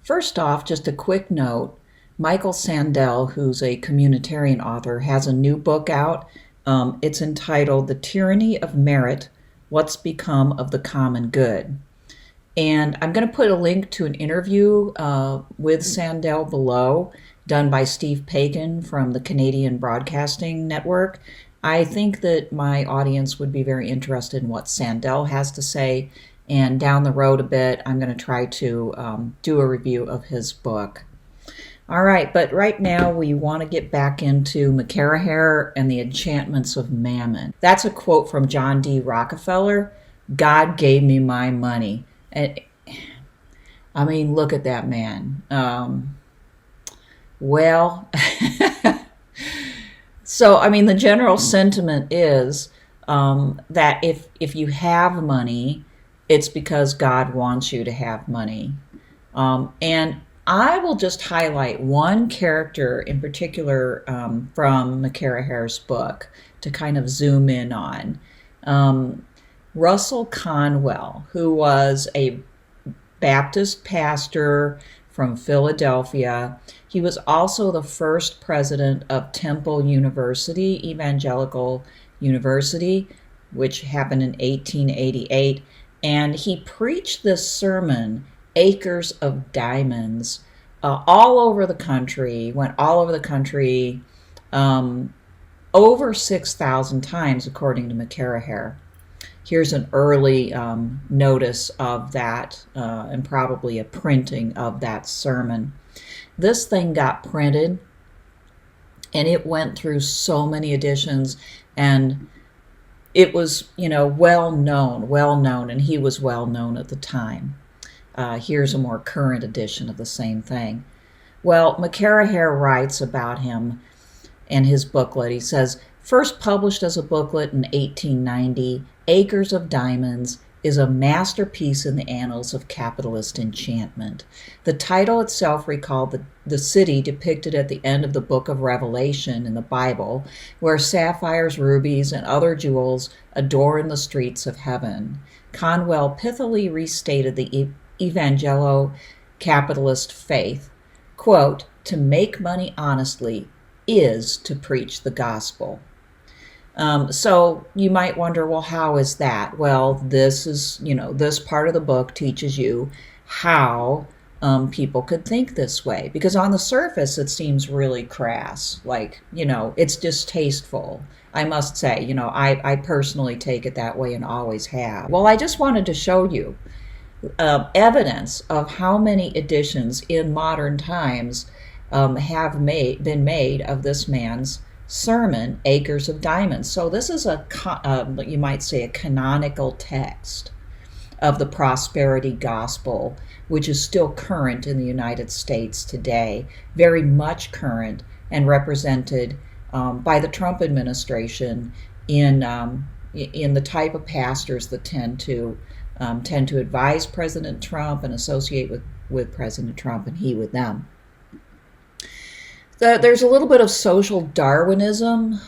First off, just a quick note. Michael Sandel, who's a communitarian author, has a new book out. It's entitled The Tyranny of Merit, What's Become of the Common Good. And I'm going to put a link to an interview with Sandel below, done by Steve Pagan from the Canadian Broadcasting Network. I think that my audience would be very interested in what Sandel has to say. And down the road a bit, I'm going to try to do a review of his book. All right, but right now we want to get back into McCarraher and the Enchantments of Mammon. That's a quote from John D. Rockefeller. God gave me my money. And I mean, look at that man. So, I mean, the general sentiment is that if you have money, it's because God wants you to have money. And I will just highlight one character in particular from McCarraher's book to kind of zoom in on. Russell Conwell, who was a Baptist pastor from Philadelphia. He was also the first president of Temple University, Evangelical University, which happened in 1888. And he preached this sermon, Acres of Diamonds, all over the country, went all over the country, over 6,000 times, according to McCarraher. Here's an early notice of that, and probably a printing of that sermon. This thing got printed, and it went through so many editions, and it was, well known, and he was well known at the time. Here's a more current edition of the same thing. Well, McCarraher writes about him and his booklet. He says, first published as a booklet in 1890, Acres of Diamonds is a masterpiece in the annals of capitalist enchantment. The title itself recalled the city depicted at the end of the book of Revelation in the Bible, where sapphires, rubies, and other jewels adorn the streets of heaven. Conwell pithily restated the evangelo-capitalist faith, quote, to make money honestly is to preach the gospel. So you might wonder, well, how is that? Well, this is, this part of the book teaches you how people could think this way. Because on the surface, it seems really crass. Like, it's distasteful. I must say, I personally take it that way and always have. Well, I just wanted to show you evidence of how many editions in modern times have been made of this man's sermon, Acres of Diamonds. So this is you might say, a canonical text of the prosperity gospel, which is still current in the United States today, very much current and represented by the Trump administration in the type of pastors that tend to advise President Trump and associate with President Trump, and he with them. There's a little bit of social Darwinism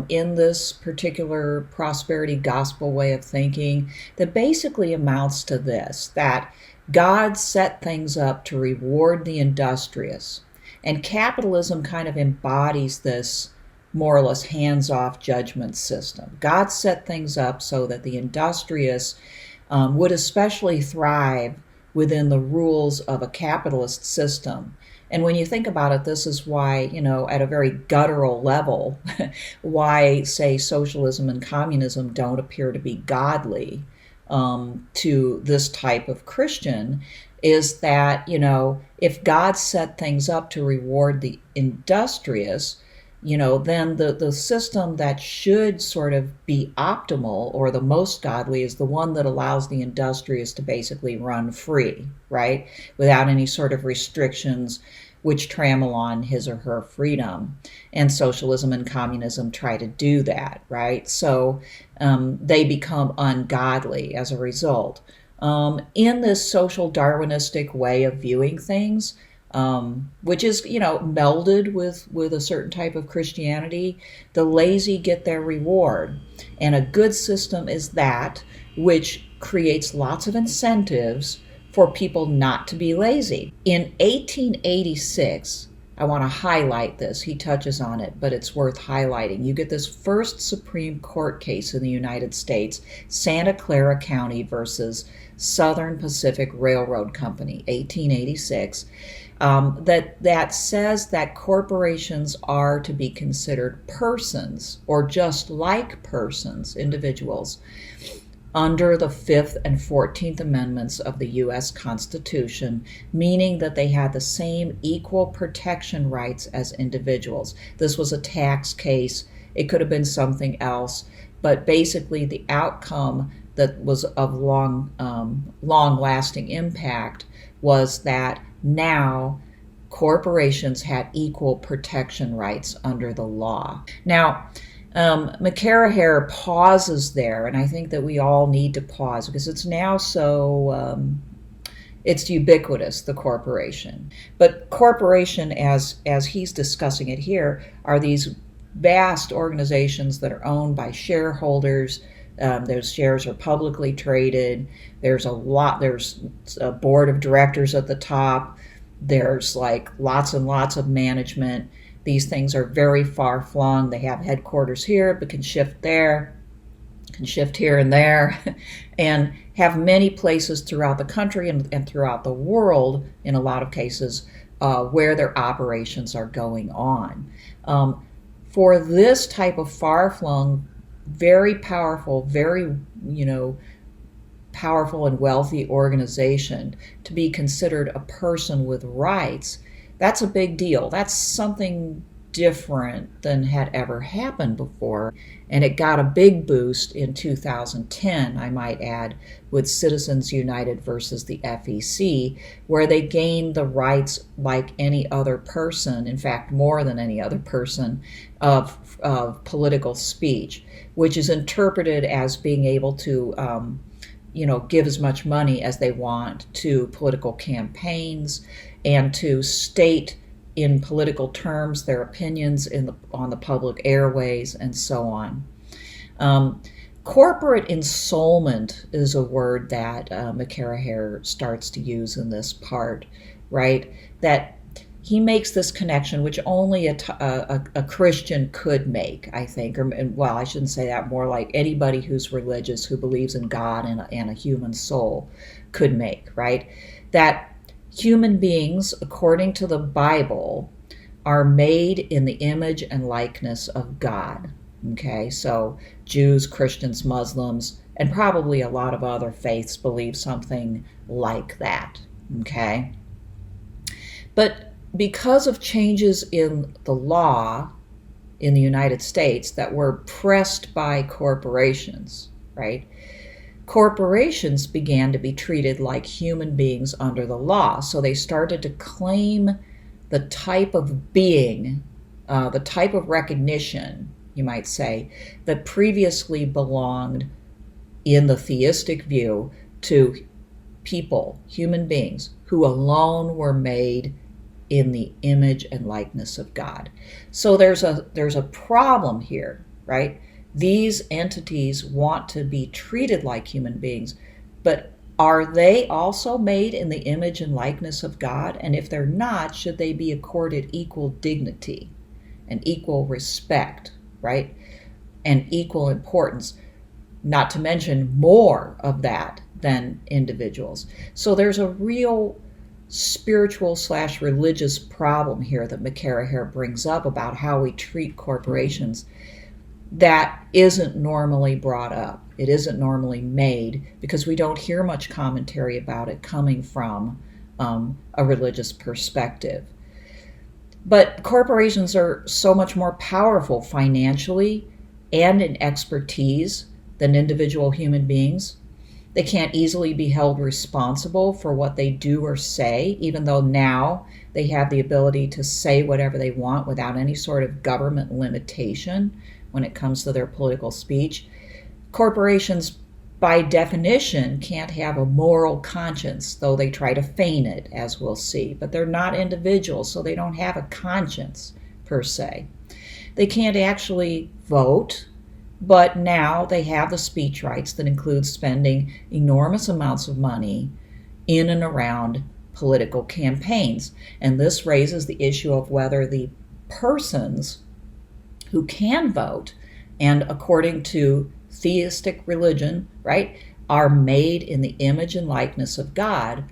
in this particular prosperity gospel way of thinking that basically amounts to this, that God set things up to reward the industrious. And capitalism kind of embodies this more or less hands-off judgment system. God set things up so that the industrious would especially thrive within the rules of a capitalist system. And when you think about it, this is why, at a very guttural level, why, say, socialism and communism don't appear to be godly to this type of Christian, is that, if God set things up to reward the industrious, then the system that should sort of be optimal or the most godly is the one that allows the industrious to basically run free, right? Without any sort of restrictions which trammel on his or her freedom. And socialism and communism try to do that, right? So they become ungodly as a result. In this social Darwinistic way of viewing things, which is, melded with a certain type of Christianity, the lazy get their reward. And a good system is that which creates lots of incentives for people not to be lazy. In 1886, I want to highlight this. He touches on it, but it's worth highlighting. You get this first Supreme Court case in the United States, Santa Clara County versus Southern Pacific Railroad Company, 1886, that says that corporations are to be considered persons, or just like persons, individuals, under the 5th and 14th Amendments of the U.S. Constitution, meaning that they had the same equal protection rights as individuals. This was a tax case. It could have been something else, but basically the outcome that was of long-lasting impact was that now corporations had equal protection rights under the law. Now, McCarraher pauses there, and I think that we all need to pause because it's now so, it's ubiquitous, the corporation. But corporation, as he's discussing it here, are these vast organizations that are owned by shareholders. Those shares are publicly traded. There's a board of directors at the top. There's like lots and lots of management. These things are very far flung. They have headquarters here, but can shift there, can shift here and there, and have many places throughout the country and throughout the world, in a lot of cases, where their operations are going on. For this type of far-flung, very powerful, very, powerful and wealthy organization to be considered a person with rights, that's a big deal. That's something different than had ever happened before. And it got a big boost in 2010, I might add, with Citizens United versus the FEC, where they gained the rights like any other person, in fact, more than any other person, of political speech, which is interpreted as being able to give as much money as they want to political campaigns and to state in political terms their opinions on the public airways and so on. Corporate ensoulment is a word that McCarraher starts to use in this part, right? That he makes this connection, which only a Christian could make, I think. Well, I shouldn't say that, more like anybody who's religious, who believes in God and a human soul could make, right? That human beings, according to the Bible, are made in the image and likeness of God. Okay, so Jews, Christians, Muslims, and probably a lot of other faiths believe something like that. Okay, but because of changes in the law in the United States that were pressed by corporations, right? Corporations began to be treated like human beings under the law. So they started to claim the type of being, the type of recognition, you might say, that previously belonged in the theistic view to people, human beings, who alone were made in the image and likeness of God. So there's a problem here, right? These entities want to be treated like human beings, but are they also made in the image and likeness of God? And if they're not, should they be accorded equal dignity and equal respect, right? And equal importance, not to mention more of that than individuals. So there's a real spiritual/religious problem here that McCarraher brings up about how we treat corporations that isn't normally brought up. It isn't normally made because we don't hear much commentary about it coming from a religious perspective. But corporations are so much more powerful financially and in expertise than individual human beings. They can't easily be held responsible for what they do or say, even though now they have the ability to say whatever they want without any sort of government limitation when it comes to their political speech. Corporations, by definition, can't have a moral conscience, though they try to feign it, as we'll see. But they're not individuals, so they don't have a conscience, per se. They can't actually vote, but now they have the speech rights that include spending enormous amounts of money in and around political campaigns. And this raises the issue of whether the persons who can vote, and according to theistic religion, right, are made in the image and likeness of God,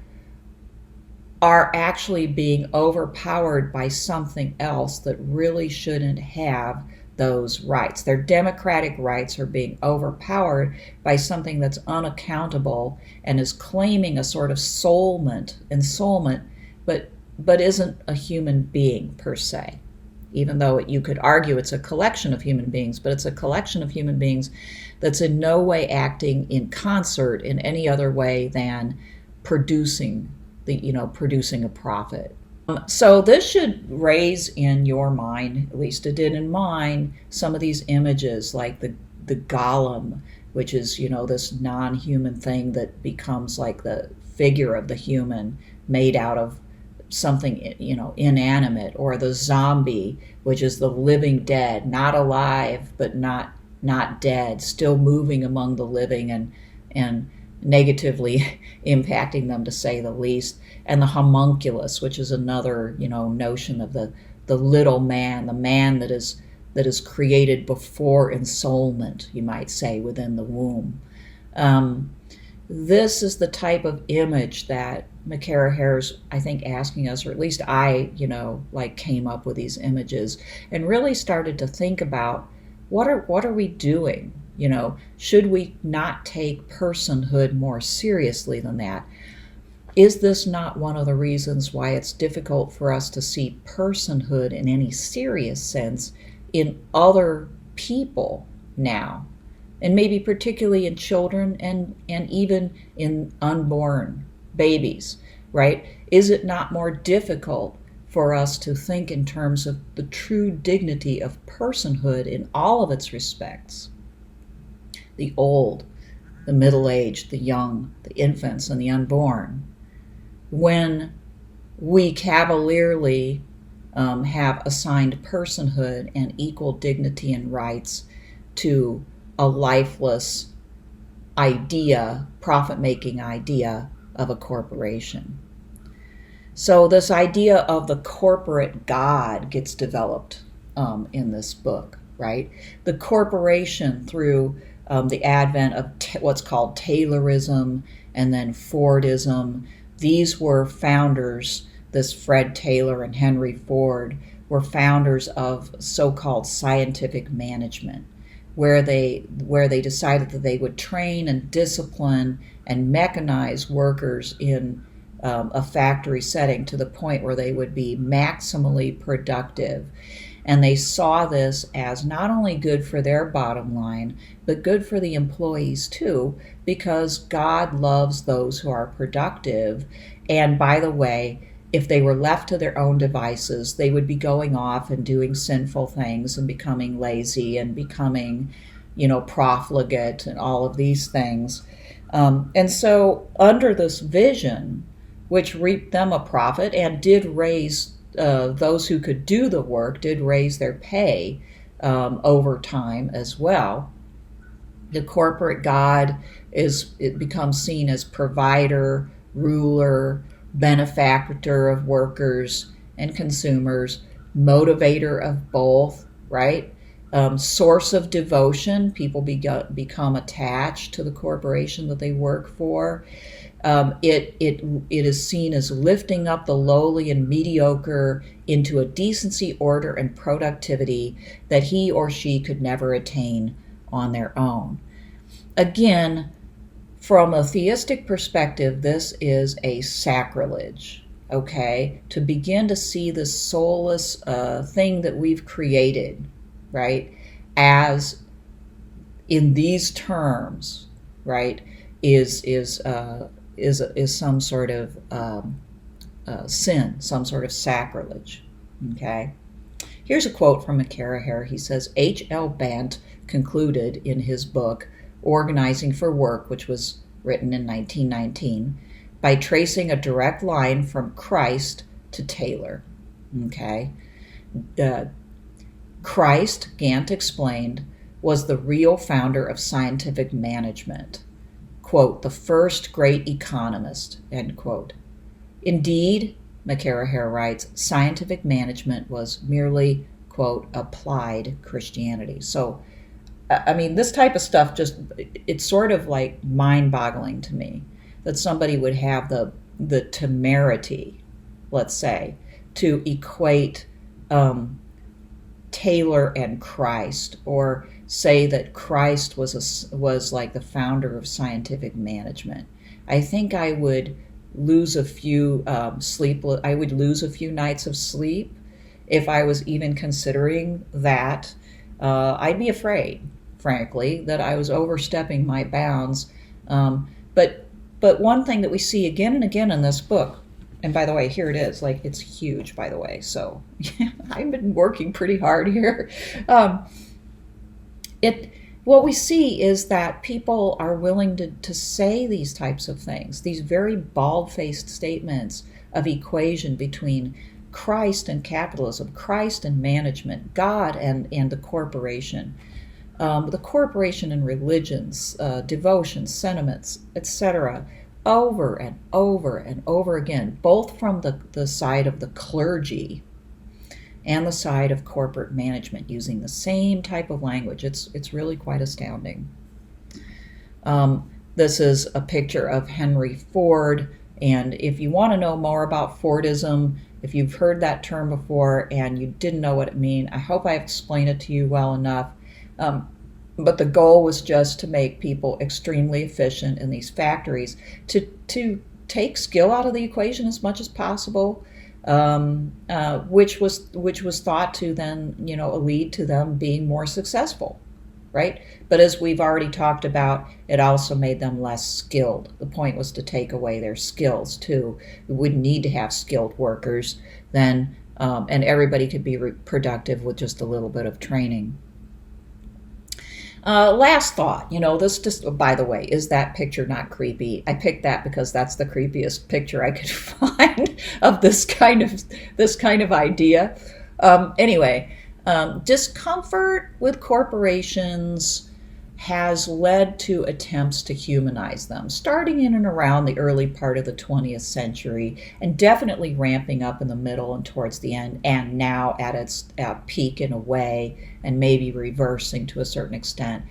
are actually being overpowered by something else that really shouldn't have those rights. Their democratic rights are being overpowered by something that's unaccountable and is claiming a sort of ensoulment, but isn't a human being per se. Even though you could argue it's a collection of human beings, but it's a collection of human beings that's in no way acting in concert in any other way than producing a profit. So this should raise in your mind, at least it did in mine, some of these images like the golem, which is, this non-human thing that becomes like the figure of the human made out of something, inanimate, or the zombie, which is the living dead, not alive, but not dead, still moving among the living and negatively impacting them, to say the least. And the homunculus, which is another, notion of the little man, the man that is created before ensoulment, you might say, within the womb. This is the type of image that McCarraher's, I think, asking us, or at least I, came up with these images and really started to think about what are we doing? Should we not take personhood more seriously than that? Is this not one of the reasons why it's difficult for us to see personhood in any serious sense in other people now? And maybe particularly in children and even in unborn babies, right? Is it not more difficult for us to think in terms of the true dignity of personhood in all of its respects? The old, the middle-aged, the young, the infants, and the unborn. When we cavalierly have assigned personhood and equal dignity and rights to a lifeless idea, profit-making idea of a corporation. So this idea of the corporate God gets developed in this book, right? The corporation, through the advent of what's called Taylorism and then Fordism. These were founders, this Fred Taylor and Henry Ford were founders of so-called scientific management, where they decided that they would train and discipline and mechanize workers in a factory setting to the point where they would be maximally productive. And they saw this as not only good for their bottom line, but good for the employees too, because God loves those who are productive. And by the way, if they were left to their own devices, they would be going off and doing sinful things and becoming lazy and becoming, profligate and all of these things. And so under this vision, which reaped them a profit and did raise those who could do the work, did raise their pay over time as well. The corporate God it becomes seen as provider, ruler, benefactor of workers and consumers, motivator of both, right? Source of devotion. People become attached to the corporation that they work for. It is seen as lifting up the lowly and mediocre into a decency, order, and productivity that he or she could never attain on their own. Again, from a theistic perspective, this is a sacrilege, okay? To begin to see this soulless thing that we've created, right, as in these terms, right, is some sort of sin, some sort of sacrilege, okay? Here's a quote from McCarraher. He says, H.L. Bant concluded in his book, Organizing for Work, which was written in 1919, by tracing a direct line from Christ to Taylor, okay? Christ, Gant explained, was the real founder of scientific management. quote, the first great economist, end quote. Indeed, McCarraher writes, scientific management was merely, quote, applied Christianity. So, I mean, this type of stuff just, it's sort of like mind-boggling to me that somebody would have the temerity, let's say, to equate Taylor and Christ, or say that Christ was like the founder of scientific management. I think I would lose a few I would lose a few nights of sleep if I was even considering that. I'd be afraid, frankly, that I was overstepping my bounds. But one thing that we see again and again in this book, and by the way, here it is, like, it's huge, by the way, so I've been working pretty hard here. What we see is that people are willing to say these types of things, these very bald-faced statements of equation between Christ and capitalism, Christ and management, God and the corporation and religions, devotions, sentiments, etc., over and over and over again, both from the side of the clergy and the side of corporate management, using the same type of language. It's really quite astounding. This is a picture of Henry Ford, and if you want to know more about Fordism, if you've heard that term before and you didn't know what it means, I hope I explained it to you well enough. But the goal was just to make people extremely efficient in these factories, to take skill out of the equation as much as possible, which was thought to then, lead to them being more successful, right? But as we've already talked about, it also made them less skilled. The point was to take away their skills too. We wouldn't need to have skilled workers then, and everybody could be productive with just a little bit of training. Last thought, this just, by the way, is that picture not creepy? I picked that because that's the creepiest picture I could find of this kind of idea. Anyway, discomfort with corporations has led to attempts to humanize them, starting in and around the early part of the 20th century, and definitely ramping up in the middle and towards the end, and now at its peak in a way, and maybe reversing to a certain extent,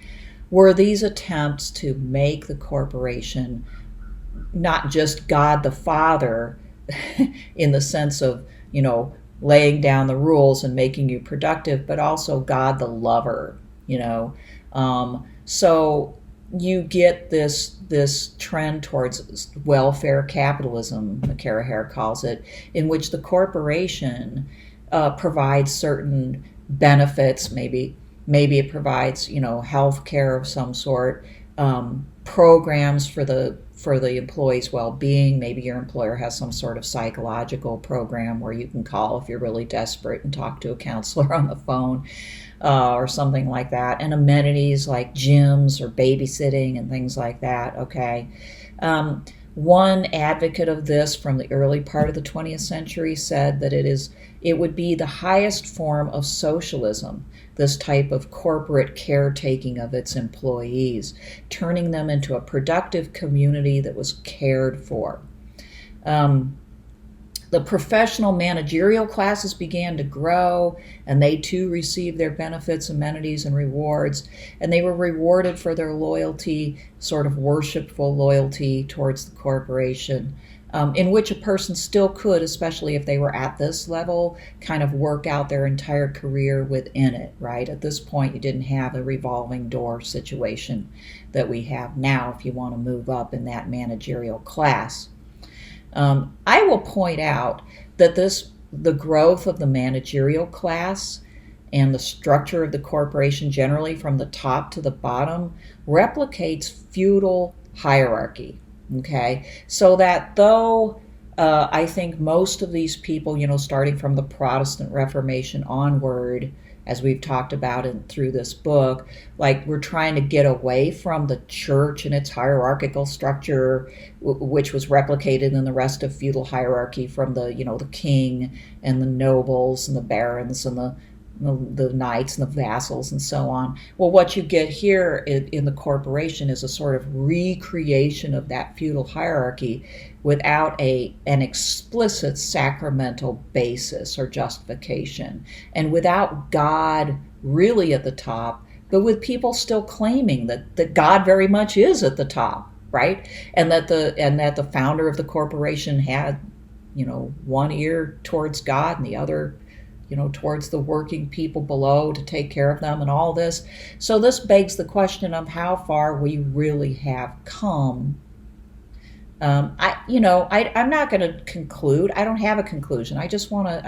were these attempts to make the corporation not just God the Father in the sense of, laying down the rules and making you productive, but also God the lover, So you get this trend towards welfare capitalism, McCarraher calls it, in which the corporation provides certain benefits. Maybe it provides health care of some sort, programs for the employee's well-being. Maybe your employer has some sort of psychological program where you can call if you're really desperate and talk to a counselor on the phone. Or something like that, and amenities like gyms or babysitting and things like that, okay? One advocate of this from the early part of the 20th century said that it would be the highest form of socialism, this type of corporate caretaking of its employees, turning them into a productive community that was cared for. The professional managerial classes began to grow, and they too received their benefits, amenities, and rewards, and they were rewarded for their loyalty, sort of worshipful loyalty towards the corporation, in which a person still could, especially if they were at this level, kind of work out their entire career within it, right? At this point, you didn't have a revolving door situation that we have now if you want to move up in that managerial class. I will point out that the growth of the managerial class and the structure of the corporation generally from the top to the bottom replicates feudal hierarchy, okay? So that though I think most of these people, starting from the Protestant Reformation onward, as we've talked about through this book, like we're trying to get away from the church and its hierarchical structure, which was replicated in the rest of feudal hierarchy from the king and the nobles and the barons and the the knights and the vassals and so on. Well, what you get here in the corporation is a sort of recreation of that feudal hierarchy without an explicit sacramental basis or justification, and without God really at the top, but with people still claiming that God very much is at the top, right? And that the founder of the corporation had, one ear towards God and the other, towards the working people below to take care of them and all this. So this begs the question of how far we really have come. I'm not going to conclude. I don't have a conclusion. I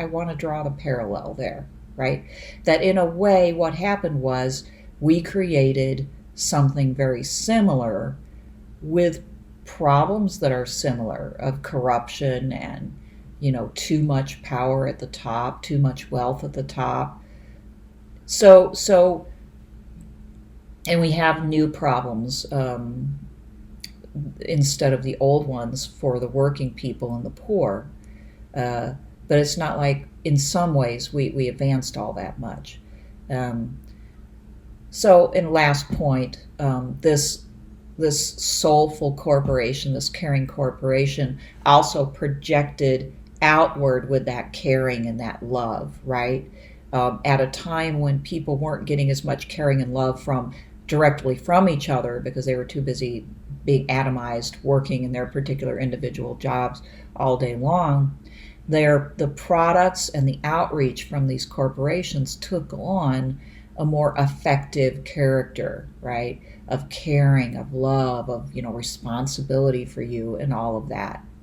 want to draw the parallel there, right? That in a way, what happened was we created something very similar with problems that are similar of corruption and too much power at the top, too much wealth at the top. So and we have new problems instead of the old ones for the working people and the poor. But it's not like in some ways we advanced all that much. So in last point, this soulful corporation, this caring corporation, also projected outward with that caring and that love, right? At a time when people weren't getting as much caring and love directly from each other because they were too busy being atomized, working in their particular individual jobs all day long. The products and the outreach from these corporations took on a more effective character, right? Of caring, of love, of responsibility for you and all of that.